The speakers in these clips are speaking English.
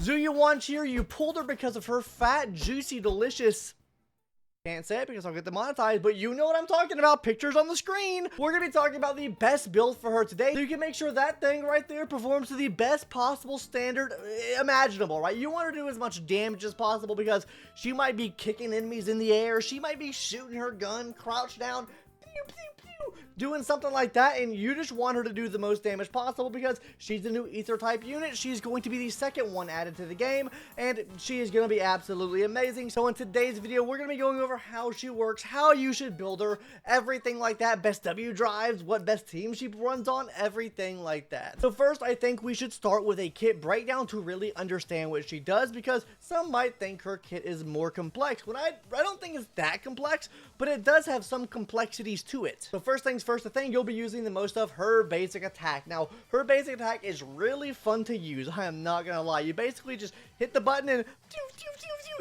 Zhu Yuan here, you pulled her because of her fat, juicy, delicious... Can't say it because I'll get demonetized, but you know what I'm talking about. Pictures on the screen. We're going to be talking about the best build for her today, so you can make sure that thing right there performs to the best possible standard imaginable, right? You want her to do as much damage as possible because she might be kicking enemies in the air. She might be shooting her gun, crouched down, pew, pew, pew, doing something like that, and you just want her to do the most damage possible because she's the new ether type unit. She's going to be the second one added to the game, and she is going to be absolutely amazing. So in today's video, we're going to be going over how she works, how you should build her, everything like that, best W drives, what best team she runs on, everything like that. So first, I think we should start with a kit breakdown to really understand what she does, because some might think her kit is more complex when I don't think it's that complex, but it does have some complexities to it. So first things first, the thing you'll be using the most of, her basic attack. Now, her basic attack is really fun to use. I am not gonna lie. You basically just hit the button and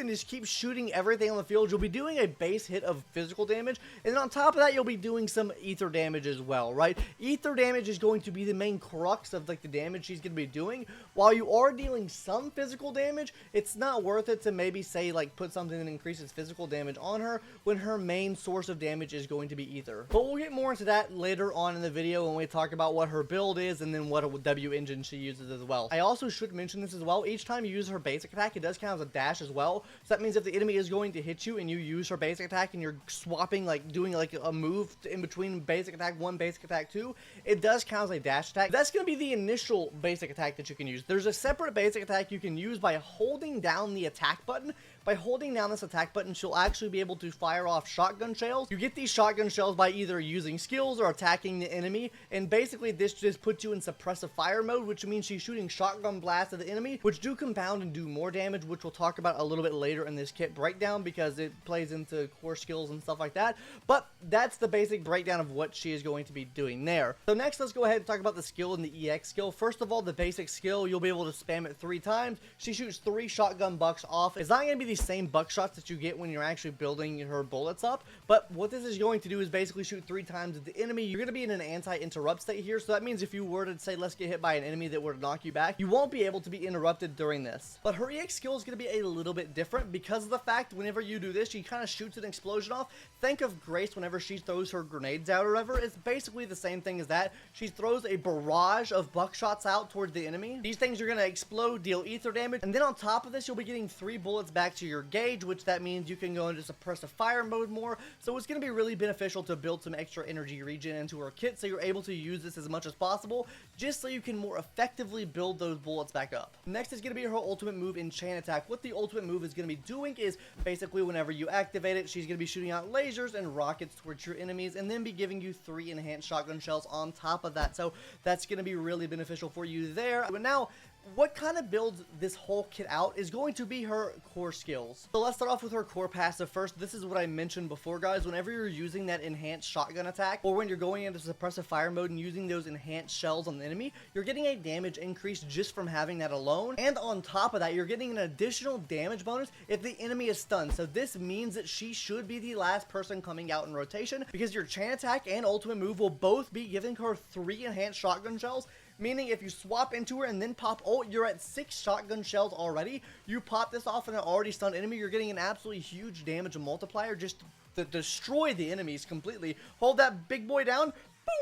just keep shooting everything on the field. You'll be doing a base hit of physical damage, and then on top of that, you'll be doing some ether damage as well, right? Ether damage is going to be the main crux of like the damage she's gonna be doing. While you are dealing some physical damage, it's not worth it to maybe say like put something that increases physical damage on her when her main source of damage is going to be ether. But we'll get more into that later on in the video when we talk about what her build is and then what a W engine she uses as well. I also should mention this as well. Each time you use her basic attack, it does count as a dash as well. So that means if the enemy is going to hit you and you use her basic attack and you're swapping, like doing like a move in between basic attack 1, basic attack 2, it does count as a dash attack. That's going to be the initial basic attack that you can use. There's a separate basic attack you can use by holding down the attack button. By holding down this attack button, she'll actually be able to fire off shotgun shells. You get these shotgun shells by either using skills or attacking the enemy, and basically this just puts you in suppressive fire mode, which means she's shooting shotgun blasts at the enemy, which do compound and do more damage, which we'll talk about a little bit later in this kit breakdown because it plays into core skills and stuff like that. But that's the basic breakdown of what she is going to be doing there. So next, let's go ahead and talk about the skill and the EX skill. First of all, the basic skill, you'll be able to spam it 3 times. She shoots 3 shotgun bucks off. It's not going to be the same buckshots that you get when you're actually building her bullets up, but what this is going to do is basically shoot 3 times at the enemy. You're going to be in an anti-interrupt state here, so that means if you were to say let's get hit by an enemy that were to knock you back, you won't be able to be interrupted during this. But her EX skill is going to be a little bit different because of the fact whenever you do this, she kind of shoots an explosion off. Think of Grace whenever she throws her grenades out or whatever. It's basically the same thing as that. She throws a barrage of buckshots out towards the enemy. These things are going to explode, deal ether damage, and then on top of this, you'll be getting 3 bullets back to your gauge, which that means you can go into suppressive fire mode more. So it's going to be really beneficial to build some extra energy regen into her kit so you're able to use this as much as possible just so you can more effectively build those bullets back up. Next is going to be her ultimate move in chain attack. What the ultimate move is going to be doing is basically whenever you activate it, she's going to be shooting out lasers and rockets towards your enemies and then be giving you 3 enhanced shotgun shells on top of that. So that's going to be really beneficial for you there. But now, what kind of builds this whole kit out is going to be her core skills. So let's start off with her core passive first. This is what I mentioned before, guys. Whenever you're using that enhanced shotgun attack, or when you're going into suppressive fire mode and using those enhanced shells on the enemy, you're getting a damage increase just from having that alone. And on top of that, you're getting an additional damage bonus if the enemy is stunned. So this means that she should be the last person coming out in rotation because your chain attack and ultimate move will both be giving her 3 enhanced shotgun shells. Meaning if you swap into her and then pop ult, you're at 6 shotgun shells already. You pop this off on an already stunned enemy, you're getting an absolutely huge damage multiplier just to destroy the enemies completely. Hold that big boy down. Boom,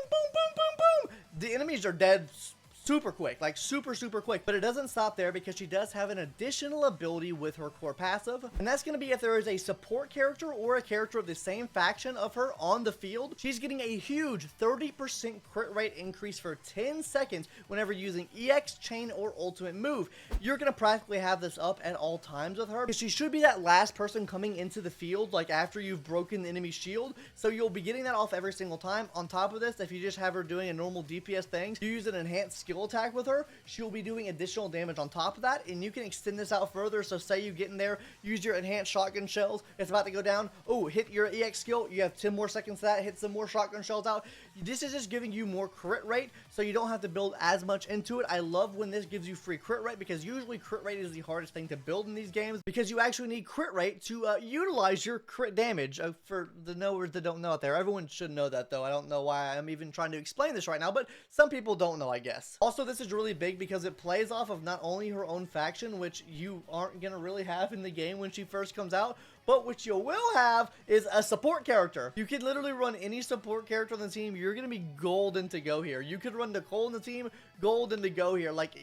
boom, boom, boom, boom. The enemies are dead super quick, like super quick. But it doesn't stop there because she does have an additional ability with her core passive, and that's going to be if there is a support character or a character of the same faction of her on the field, she's getting a huge 30% crit rate increase for 10 seconds whenever using EX, chain, or ultimate move. You're going to practically have this up at all times with her because she should be that last person coming into the field like after you've broken the enemy shield, so you'll be getting that off every single time. On top of this, if you just have her doing a normal DPS thing, you use an enhanced skill attack with her, she'll be doing additional damage on top of that, and you can extend this out further. So say you get in there, use your enhanced shotgun shells, it's about to go down, oh, hit your EX skill, you have 10 more seconds to that, hit some more shotgun shells out. This is just giving you more crit rate, so you don't have to build as much into it. I love when this gives you free crit rate because usually crit rate is the hardest thing to build in these games because you actually need crit rate to utilize your crit damage. For the knowers that don't know it there, everyone should know that though. I don't know why I'm even trying to explain this right now, but some people don't know, I guess. Also, this is really big because it plays off of not only her own faction, which you aren't going to really have in the game when she first comes out, but what you will have is a support character. You can literally run any support character on the team. You're going to be golden to go here. You could run Nicole on the team, golden to go here. Like,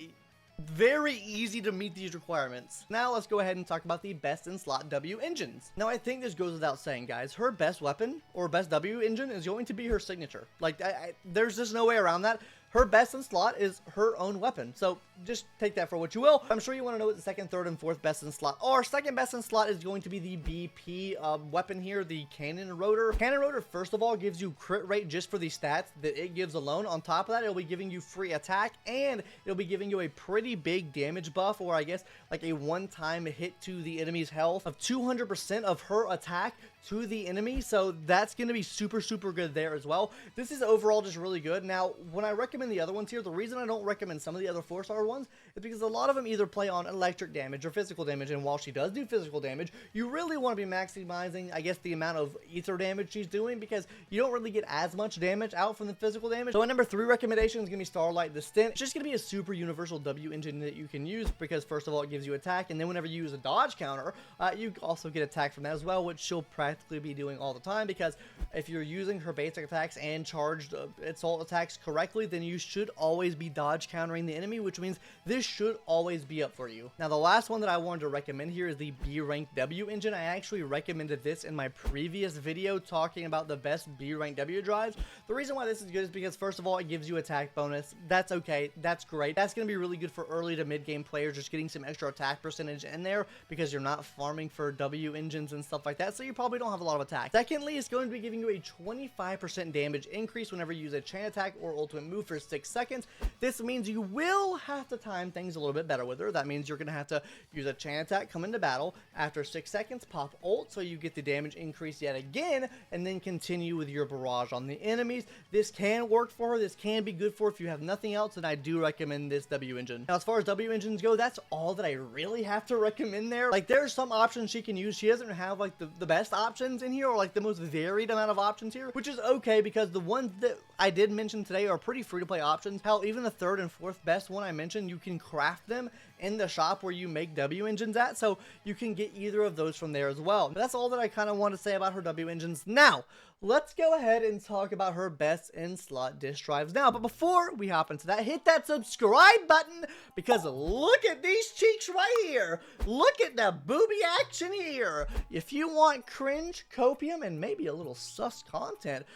very easy to meet these requirements. Now let's go ahead and talk about the best in slot W engines. Now I think this goes without saying, guys, her best weapon or best W engine is going to be her signature. Like, there's just no way around that. Her best in slot is her own weapon. So just take that for what you will. I'm sure you want to know what the second, third, and fourth best in slot are. Second best in slot is going to be the BP weapon here, the cannon rotor. Cannon rotor, first of all, gives you crit rate just for the stats that it gives alone. On top of that, it'll be giving you free attack, and it'll be giving you a pretty big damage buff, or I guess like a one-time hit to the enemy's health of 200% of her attack to the enemy. So that's going to be super, super good there as well. This is overall just really good. Now, when I recommend the other ones here, the reason I don't recommend some of the other 4-star ones is because a lot of them either play on electric damage or physical damage, and while she does do physical damage, you really want to be maximizing, I guess, the amount of ether damage she's doing, because you don't really get as much damage out from the physical damage. So my number 3 recommendation is going to be Starlight the Stint. It's just going to be a super universal W engine that you can use, because first of all, it gives you attack, and then whenever you use a dodge counter, you also get attack from that as well, which she'll practically be doing all the time, because if you're using her basic attacks and charged assault attacks correctly, then you should always be dodge countering the enemy, which means this should always be up for you. Now, the last one that I wanted to recommend here is the B rank W engine. I actually recommended this in my previous video talking about the best B rank W drives. The reason why this is good is because first of all, it gives you attack bonus. That's okay. That's great. That's going to be really good for early to mid game players, just getting some extra attack percentage in there because you're not farming for W engines and stuff like that, so you probably don't have a lot of attack. Secondly, it's going to be giving you a 25% damage increase whenever you use a chain attack or ultimate move for 6 seconds. This means you will have to time things a little bit better with her. That means you're going to have to use a chain attack, come into battle, after 6 seconds, pop ult so you get the damage increase yet again, and then continue with your barrage on the enemies. This can work for her. This can be good for her if you have nothing else, and I do recommend this W engine. Now, as far as W engines go, that's all that I really have to recommend there. Like, there's some options she can use. She doesn't have like the best options in here, or like the most varied amount of options here, which is okay because the ones that I did mention today are pretty free to play options. Hell, even the third and fourth best one I mentioned, you can craft them in the shop where you make W engines at, so you can get either of those from there as well. But that's all that I kind of want to say about her W engines. Now, let's go ahead and talk about her best in slot disk drives now. But before we hop into that, hit that subscribe button, because look at these cheeks right here. Look at the booby action here. If you want cringe, copium, and maybe a little sus content,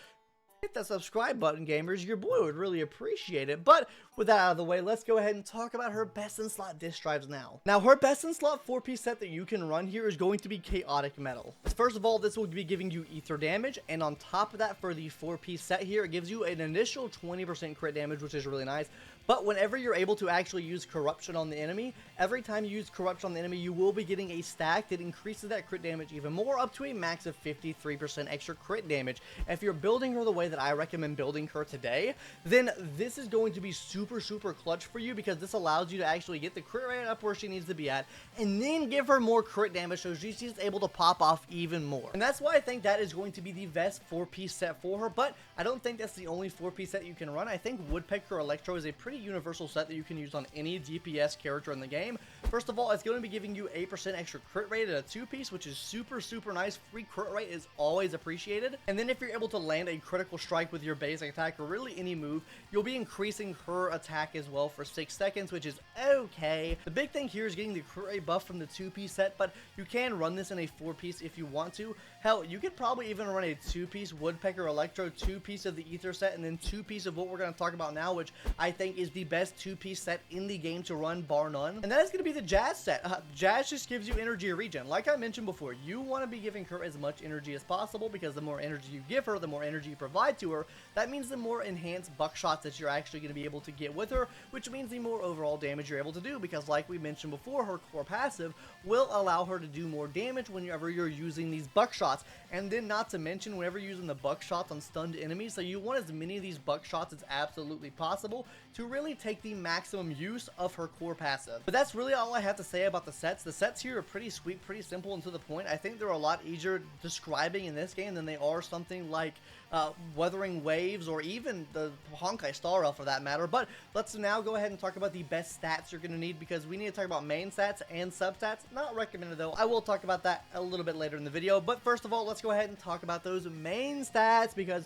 hit that subscribe button, gamers. Your boy would really appreciate it. But with that out of the way, let's go ahead and talk about her best in slot disk drives now. Now, her best in slot 4-piece set that you can run here is going to be chaotic metal. First of all, this will be giving you ether damage, and on top of that, for the 4-piece set here, it gives you an initial 20% crit damage, which is really nice. But whenever you're able to actually use corruption on the enemy, every time you use corruption on the enemy, you will be getting a stack that increases that crit damage even more, up to a max of 53% extra crit damage. If you're building her the way that I recommend building her today, then this is going to be super, super clutch for you, because this allows you to actually get the crit rate up where she needs to be at, and then give her more crit damage so she's able to pop off even more. And that's why I think that is going to be the best 4-piece set for her, but I don't think that's the only 4-piece set you can run. I think Woodpecker Electro is a pretty universal set that you can use on any DPS character in the game. First of all, it's going to be giving you 8% extra crit rate at a 2-piece, which is super, super nice. Free crit rate is always appreciated. And then if you're able to land a critical strike with your basic attack, or really any move, you'll be increasing her attack as well for 6 seconds, which is okay. The big thing here is getting the crit rate buff from the 2-piece set, but you can run this in a 4-piece if you want to. Hell, you could probably even run a 2-piece Woodpecker Electro, 2-piece of the ether set, and then 2-piece of what we're going to talk about now, which I think is the best 2-piece set in the game to run, bar none. And that is going to be the Jazz set. Jazz just gives you energy regen. Like I mentioned before, you want to be giving her as much energy as possible, because the more energy you give her, the more energy you provide to her. That means the more enhanced buckshots that you're actually going to be able to get with her, which means the more overall damage you're able to do, because like we mentioned before, her core passive will allow her to do more damage whenever you're using these buckshots. And then not to mention, whenever you're using the buckshots on stunned enemies, so you want as many of these buckshots as absolutely possible to really take the maximum use of her core passive. But that's really all I have to say about the sets. The sets here are pretty sweet, pretty simple and to the point. I think they're a lot easier describing in this game than they are something like Wuthering Waves or even the Honkai Star Rail for that matter. But let's now go ahead and talk about the best stats you're going to need, because we need to talk about main stats and substats. Not recommended though. I will talk about that a little bit later in the video. But first of all, let's go ahead and talk about those main stats, because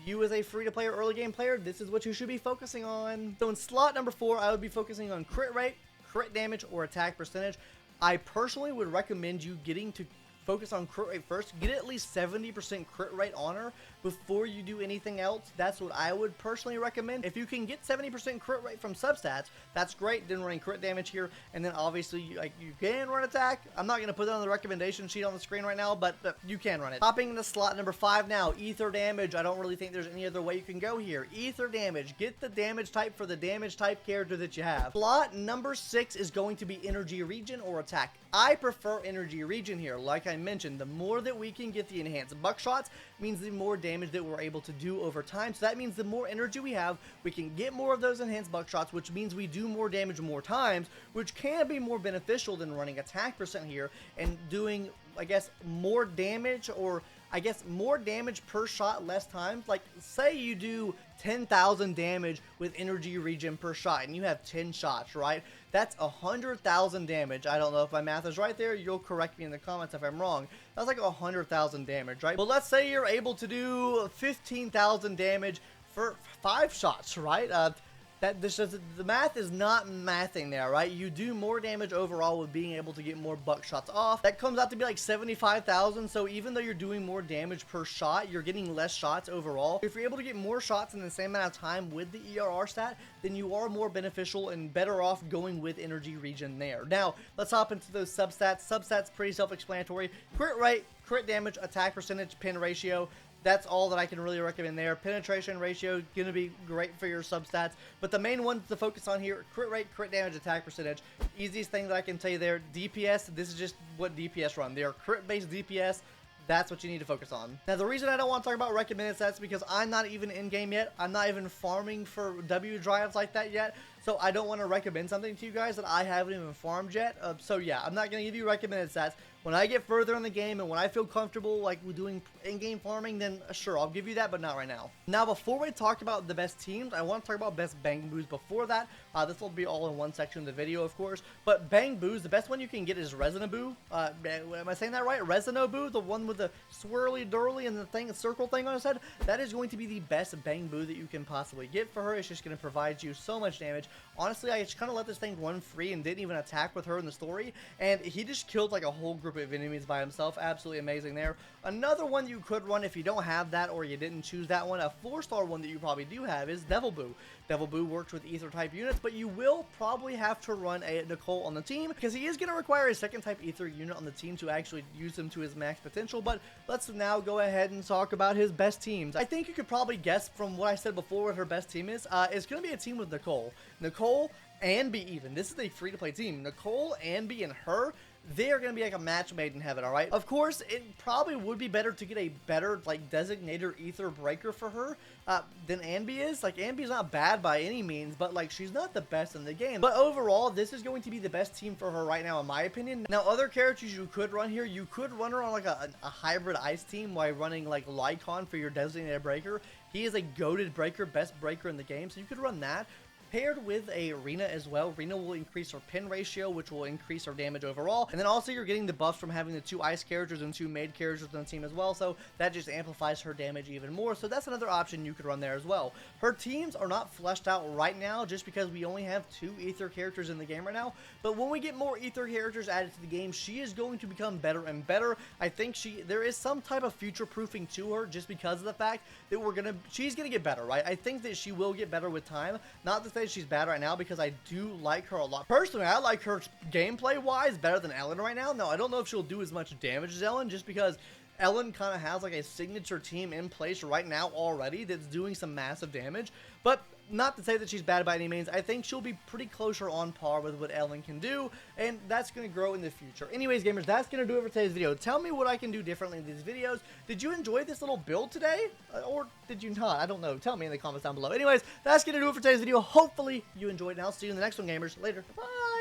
you as a free-to-play or early game player, this is what you should be focusing on. So in slot number 4, I would be focusing on crit rate, crit damage, or attack percentage. I personally would recommend you getting to focus on crit rate first. Get at least 70% crit rate on her before you do anything else. That's what I would personally recommend. If you can get 70% crit rate from substats, that's great. Then running crit damage here, and then obviously you can run attack. I'm not going to put that on the recommendation sheet on the screen right now, but you can run it. Hopping into slot number 5 now, ether damage. I don't really think there's any other way you can go here. Ether damage. Get the damage type for the damage type character that you have. Slot number 6 is going to be energy regen or attack. I prefer energy regen here. Like I mentioned, the more that we can get the enhanced buckshots means the more damage that we're able to do over time. So that means the more energy we have, we can get more of those enhanced buckshots, which means we do more damage more times, which can be more beneficial than running attack percent here and doing, I guess, more damage, or I guess more damage per shot less times. Like say you do 10,000 damage with energy regen per shot and you have 10 shots, right? That's 100,000 damage. I don't know if my math is right there. You'll correct me in the comments if I'm wrong. That's like 100,000 damage, right? But let's say you're able to do 15,000 damage for 5 shots, right? The math is not mathing there, right? You do more damage overall with being able to get more buckshots off. That comes out to be like 75,000. So even though you're doing more damage per shot, you're getting less shots overall. If you're able to get more shots in the same amount of time with the ERR stat, then you are more beneficial and better off going with energy regen there. Now, let's hop into those substats. Substats, pretty self-explanatory. Crit rate, crit damage, attack percentage, pin ratio. That's all that I can really recommend there. Penetration ratio, going to be great for your substats. But the main ones to focus on here, crit rate, crit damage, attack percentage. Easiest thing that I can tell you there. DPS, this is just what DPS run. They are crit-based DPS. That's what you need to focus on. Now, the reason I don't want to talk about recommended stats is because I'm not even in-game yet. I'm not even farming for W drives like that yet. So I don't want to recommend something to you guys that I haven't even farmed yet. So yeah, I'm not going to give you recommended stats. When I get further in the game and when I feel comfortable like doing in-game farming, then sure, I'll give you that, but not right now. Now, before we talk about the best teams, I want to talk about best bang boos before that. This will be all in one section of the video, of course. But bang boos, the best one you can get is Resonaboo. Am I saying that right? Resonaboo, the one with the swirly durly and the circle thing on his head. That is going to be the best bang boo that you can possibly get for her. It's just going to provide you so much damage. Honestly, I just kind of let this thing run free and didn't even attack with her in the story, and he just killed like a whole group of enemies by himself. Absolutely amazing there. Another one you could run if you don't have that or you didn't choose that one, a 4-star one that you probably do have, is Devil Boo. Devil Boo works with ether type units, but you will probably have to run a Nicole on the team because he is going to require a second type ether unit on the team to actually use him to his max potential. But let's now go ahead and talk about his best teams. I think you could probably guess from what I said before what her best team is. It's going to be a team with Nicole. Nicole and B even. This is a free-to-play team. Nicole, Anby, and her, they are going to be like a match made in heaven, alright? Of course, it probably would be better to get a better, like, designator ether breaker for her than Anby is. Like, Anby's not bad by any means, but, like, she's not the best in the game. But overall, this is going to be the best team for her right now, in my opinion. Now, other characters you could run here, you could run her on, like, a hybrid ice team while running, like, Lycon for your designated breaker. He is a goated breaker, best breaker in the game, so you could run that. Paired with a Rena as well. Rena will increase her pin ratio, which will increase her damage overall. And then also you're getting the buffs from having the 2 ice characters and 2 maid characters on the team as well. So that just amplifies her damage even more. So that's another option you could run there as well. Her teams are not fleshed out right now just because we only have 2 ether characters in the game right now. But when we get more ether characters added to the game, she is going to become better and better. I think there is some type of future proofing to her just because of the fact that she's gonna get better, right? I think that she will get better with time. Not to say she's bad right now, because I do like her a lot. Personally, I like her gameplay wise better than Ellen right now. Now, I don't know if she'll do as much damage as Ellen just because Ellen kind of has like a signature team in place right now already that's doing some massive damage, but not to say that she's bad by any means. I think she'll be pretty close or on par with what Ellen can do, and that's going to grow in the future. Anyways, gamers, that's going to do it for today's video. Tell me what I can do differently in these videos. Did you enjoy this little build today? Or did you not? I don't know. Tell me in the comments down below. Anyways, that's going to do it for today's video. Hopefully you enjoyed, and I'll see you in the next one, gamers. Later. Bye!